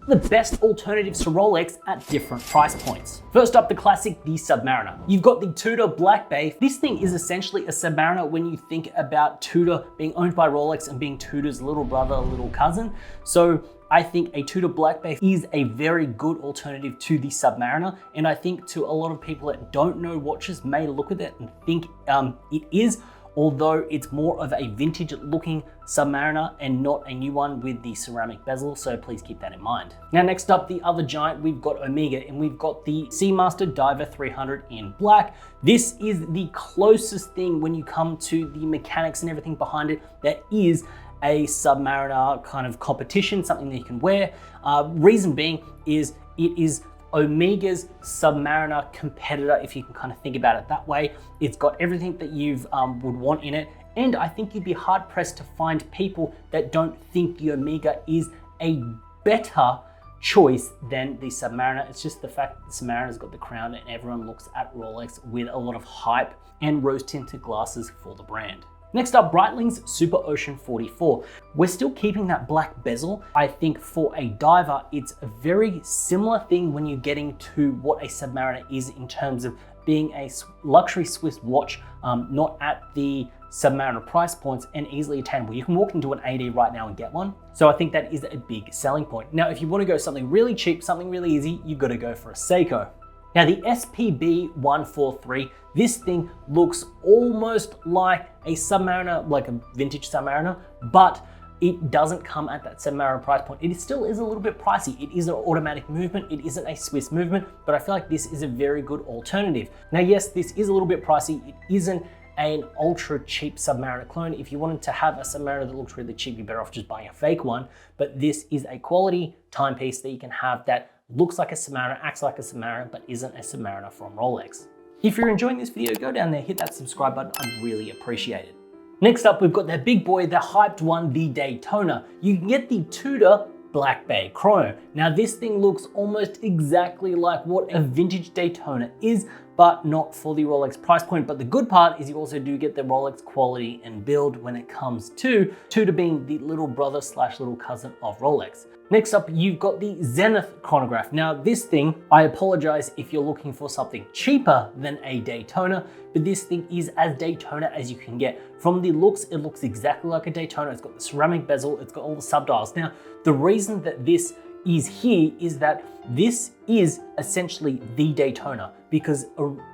the best alternatives to Rolex at different price points. First up, the classic, the Submariner. You've got the Tudor Black Bay. This thing is essentially a Submariner when you think about Tudor being owned by Rolex and being Tudor's little brother, little cousin. So I think a Tudor Black Bay is a very good alternative to the Submariner. And I think to a lot of people that don't know watches may look at it and think it is, although it's more of a vintage looking Submariner and not a new one with the ceramic bezel, so please keep that in mind. Now next up, the other giant, we've got Omega, and we've got the Seamaster Diver 300 in black. This is the closest thing when you come to the mechanics and everything behind it that is a Submariner kind of competition, something that you can wear. Reason being is it is Omega's Submariner competitor, if you can kind of think about it that way. It's got everything that you would want in it, and I think you'd be hard pressed to find people that don't think the Omega is a better choice than the Submariner. It's just the fact that the Submariner's got the crown and everyone looks at Rolex with a lot of hype and rose tinted glasses for the brand. Next up, Breitling's Super Ocean 44. We're still keeping that black bezel. I think for a diver, it's a very similar thing when you're getting to what a Submariner is in terms of being a luxury Swiss watch, not at the Submariner price points and easily attainable. You can walk into an AD right now and get one. So I think that is a big selling point. Now, if you want to go something really cheap, something really easy, you've got to go for a Seiko. Now the SPB 143, this thing looks almost like a Submariner, like a vintage Submariner, but it doesn't come at that Submariner price point. It still is a little bit pricey. It is an automatic movement. It isn't a Swiss movement, but I feel like this is a very good alternative. Now, yes, this is a little bit pricey. It isn't an ultra cheap Submariner clone. If you wanted to have a Submariner that looks really cheap, you're better off just buying a fake one, but this is a quality timepiece that you can have that looks like a Submariner, acts like a Submariner, but isn't a Submariner from Rolex. If you're enjoying this video, go down there, hit that subscribe button. I'd really appreciate it. Next up, we've got that big boy, the hyped one, the Daytona. You can get the Tudor Black Bay Chrome. Now this thing looks almost exactly like what a vintage Daytona is, but not for the Rolex price point. But the good part is you also do get the Rolex quality and build when it comes to Tudor being the little brother slash little cousin of Rolex. Next up, you've got the Zenith chronograph. Now this thing, I apologize if you're looking for something cheaper than a Daytona, but this thing is as Daytona as you can get. From the looks, it looks exactly like a Daytona. It's got the ceramic bezel, it's got all the subdials. Now, the reason that this is here is that this is essentially the Daytona, because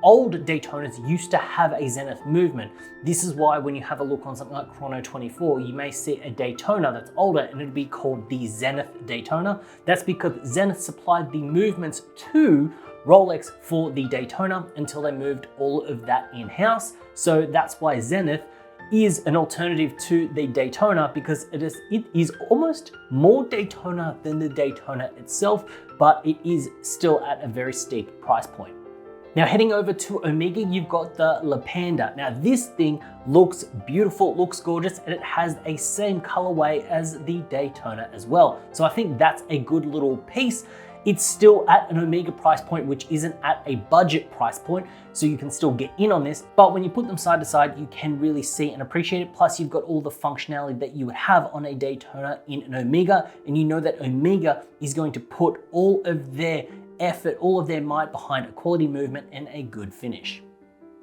old Daytonas used to have a Zenith movement. This is why when you have a look on something like Chrono 24, you may see a Daytona that's older and it'll be called the Zenith Daytona. That's because Zenith supplied the movements to Rolex for the Daytona until they moved all of that in-house. So that's why Zenith is an alternative to the Daytona, because it is almost more Daytona than the Daytona itself, but it is still at a very steep price point. Now heading over to Omega, you've got the La Panda. Now this thing looks beautiful, looks gorgeous, and it has a same colorway as the Daytona as well. So I think that's a good little piece. It's still at an Omega price point, which isn't at a budget price point, so you can still get in on this. But when you put them side to side, you can really see and appreciate it. Plus you've got all the functionality that you would have on a Daytona in an Omega, and you know that Omega is going to put all of their effort, all of their might behind a quality movement and a good finish.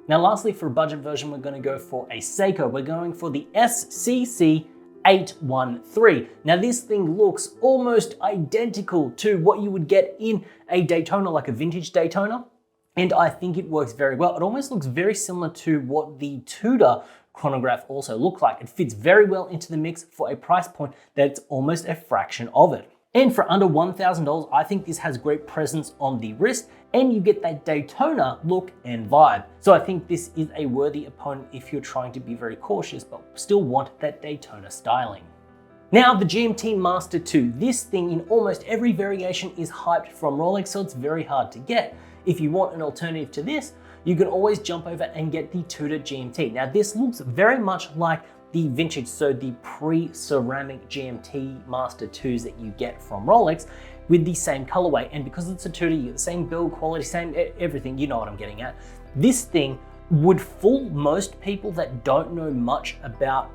Now lastly, for a budget version, we're going to go for a Seiko. We're going for the SCC 813. Now this thing looks almost identical to what you would get in a Daytona, like a vintage Daytona, and I think it works very well. It almost looks very similar to what the Tudor chronograph also looked like. It fits very well into the mix for a price point that's almost a fraction of it. And for under $1,000, I think this has great presence on the wrist, and you get that Daytona look and vibe. So I think this is a worthy opponent if you're trying to be very cautious, but still want that Daytona styling. Now the GMT Master 2, this thing in almost every variation is hyped from Rolex, so it's very hard to get. If you want an alternative to this, you can always jump over and get the Tudor GMT. Now this looks very much like the vintage, so the pre-ceramic GMT Master 2s that you get from Rolex with the same colorway. And because it's a Tudor, you get the same build quality, same everything, you know what I'm getting at. This thing would fool most people that don't know much about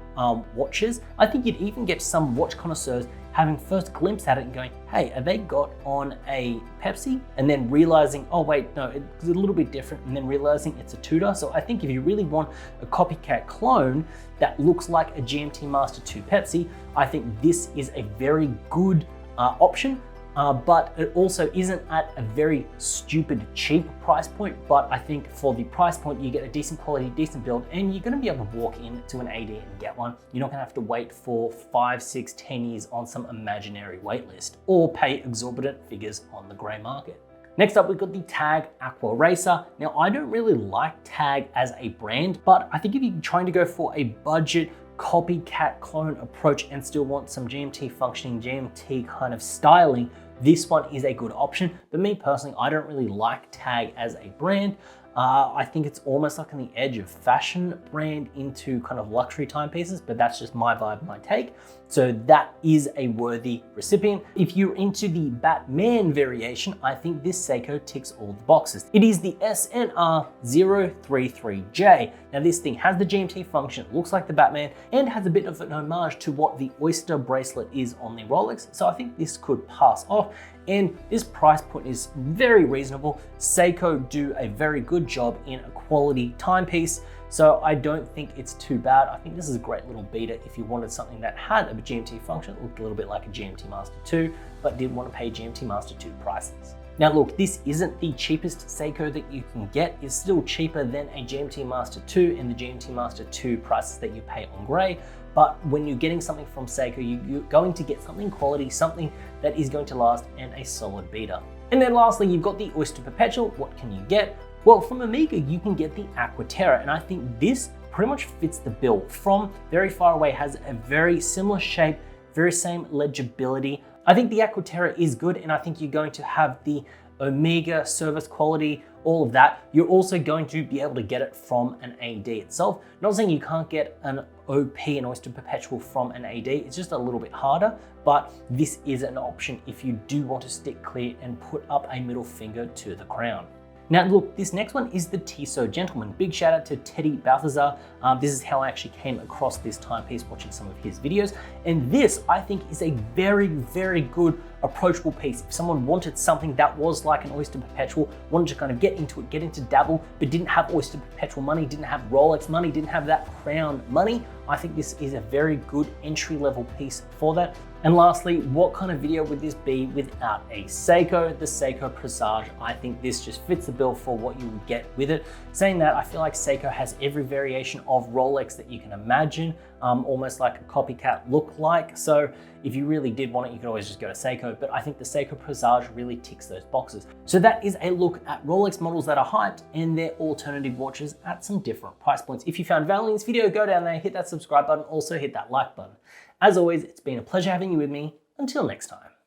watches. I think you'd even get some watch connoisseurs having first glimpse at it and going, hey, are they got on a Pepsi? And then realizing, oh wait, no, it's a little bit different, and then realizing it's a Tudor. So I think if you really want a copycat clone that looks like a GMT Master 2 Pepsi, I think this is a very good option. But it also isn't at a very stupid cheap price point, but I think for the price point, you get a decent quality, decent build, and you're gonna be able to walk into an AD and get one. You're not gonna have to wait for 5, 6, 10 years on some imaginary wait list or pay exorbitant figures on the gray market. Next up, we've got the TAG Aqua Racer. Now, I don't really like TAG as a brand, but I think if you're trying to go for a budget copycat clone approach and still want some GMT functioning, GMT kind of styling, this one is a good option. But me personally, I don't really like TAG as a brand. I think it's almost like on the edge of fashion brand into kind of luxury timepieces, but that's just my vibe, my take. So that is a worthy recipient. If you're into the Batman variation, I think this Seiko ticks all the boxes. It is the SNR033J. Now this thing has the GMT function, looks like the Batman, and has a bit of an homage to what the Oyster bracelet is on the Rolex. So I think this could pass off. And this price point is very reasonable. Seiko do a very good job in a quality timepiece, so I don't think it's too bad. I think this is a great little beater if you wanted something that had a GMT function, it looked a little bit like a GMT Master 2, but didn't want to pay GMT Master 2 prices. Now look, this isn't the cheapest Seiko that you can get. It's still cheaper than a GMT Master 2 and the GMT Master 2 prices that you pay on Grey. But when you're getting something from Seiko, you're going to get something quality, something that is going to last, and a solid beater. And then lastly, you've got the Oyster Perpetual. What can you get? Well, from Amiga, you can get the Aquaterra, and I think this pretty much fits the bill. From very far away, has a very similar shape, very same legibility. I think the Aquaterra is good, and I think you're going to have the Omega service quality, all of that. You're also going to be able to get it from an AD itself. Not saying you can't get an OP, an Oyster Perpetual from an AD, it's just a little bit harder, but this is an option if you do want to stick clear and put up a middle finger to the crown. Now look, this next one is the Tissot Gentleman. Big shout out to Teddy Balthazar. This is how I actually came across this timepiece watching some of his videos. And this, I think, is a very, very good approachable piece. If someone wanted something that was like an Oyster Perpetual, wanted to kind of get into it, get into dabble, but didn't have Oyster Perpetual money, didn't have Rolex money, didn't have that crown money, I think this is a very good entry-level piece for that. And lastly, what kind of video would this be without a Seiko? The Seiko Presage. I think this just fits the bill for what you would get with it. Saying that, I feel like Seiko has every variation of Rolex that you can imagine, almost like a copycat look-like. So if you really did want it, you could always just go to Seiko, but I think the Seiko Presage really ticks those boxes. So that is a look at Rolex models that are hyped and their alternative watches at some different price points. If you found value in this video, go down there, hit that subscribe button, also hit that like button. As always, it's been a pleasure having you with me. Until next time.